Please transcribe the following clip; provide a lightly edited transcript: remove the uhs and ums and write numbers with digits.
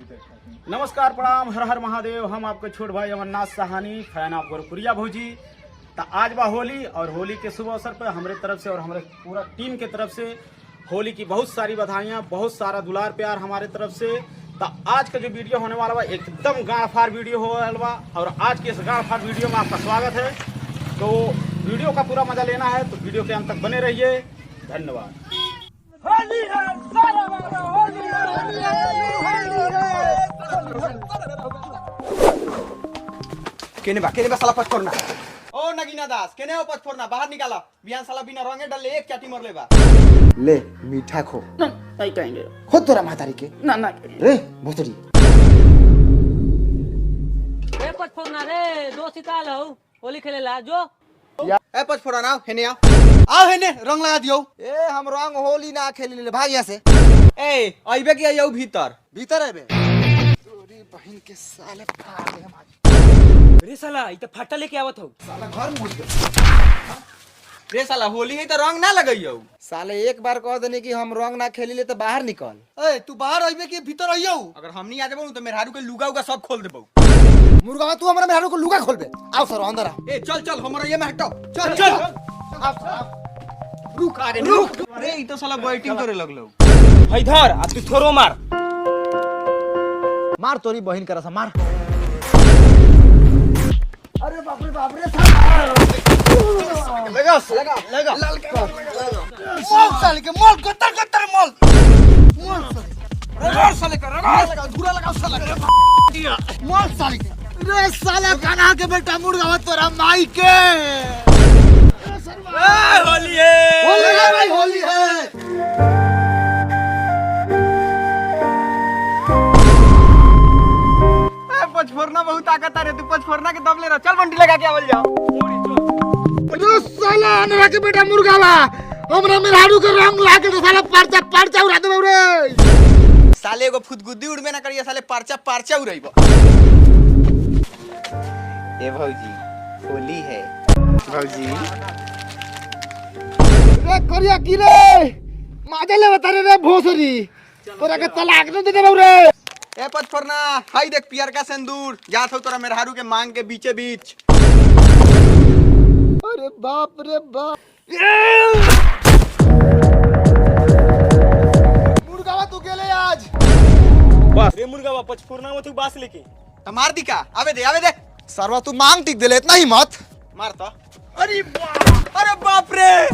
नमस्कार प्रणाम हर हर महादेव। हम आपके छोट भाई अमरनाथ साहानी फैन आप गोरपुरिया भौजी। तो आज बा होली और होली के शुभ अवसर पर हमारे तरफ से और हमारे पूरा टीम के तरफ से होली की बहुत सारी बधाइयाँ, बहुत सारा दुलार प्यार हमारे तरफ से। तो आज का जो वीडियो होने वाला बा एकदम गाँव फार वीडियो हो वाला बा और आज के इस गाँव फार वीडियो में आपका स्वागत है। तो वीडियो का पूरा मजा लेना है तो वीडियो के अंत तक बने रहिए। धन्यवाद। केने बा साला पच फोड़ना। ओ नगीना दास केने हो पच फोड़ना, बाहर निकाला। बियान साला बिना रंगे डाले एक चाटी मर लेबा। ले मीठा खो। नहीं कहेंगे खुद तोरा मातारी के ना ना रे भोसड़ी। ए पच फोड़ना रे दोस्त काल हो होली खेलेला जो। ए पच फोड़ा ना हेने आओ हेने रंग लगा दियो। ए हम रंग होली ना खेली ले भाग यहाँ से। ए आइबे की आइयो भीतर आइबे। तोरी बहन के साले फाड़े हम आज। रे साला इ त फाटा लेके आवत हो। साला घर मुड़ गए। रे साला होली है तो रंग ना लगाइयो। साले एक बार कह देने कि हम रंग ना खेली ले तो बाहर निकल। ए तू बाहर आइबे कि भीतर आइयो। अगर हम नहीं आ जाबो तो मेहरारू के लुगा उगा सब खोल देबो। मुर्गा तू हमरा मेहरारू को लुगा खोलबे। आओ सर अंदर आओ। ए चल हमरा ये में हटाओ। चल रुक अरे रुक। अरे इ तो साला बैटिंग करे लगलो। इधर आ तू थोरो मार तोरी बहन करा सा मार। अरे बाप रे लगा मोल साले के मोल गत्तर मोल साले का लगा धूरा लगा साले मोल साले के। रे साला कान्हा के बेटा मुर्गा तोरा माई के। होली है भाई होली है। पचफोरना बहुत ताकत है। तू पचफोरना के दम ले रहा। चल बंटी लगा के आवल जाओ। अरे साला अनरा के बेटा मुर्गा बा हमरा मेहरारू के रंग लाके तो साला परचा उड़ा देबो रे। साले एगो फुदगुद्दी उड़बे ना करिया साले परचा उड़ाइबो। ए भौजी होली है भौजी। रे करिया की रे माजे ले बता रे भोसरी तोरा के तलाक न दे देबो रे। ए पचफोरना हाय देख पियर का सिंदूर जात हो तोरा मेहरारू के मांग के बीचे बीच। अरे बाप रे बाप। मुर्गावा तू गेले आज बस रे मुर्गा वापस पूर्णा में तू बास लेके त मार दी का। आवे दे सरवा तू मांग टिक देले इतना ही मत मार तो। अरे बाप रे।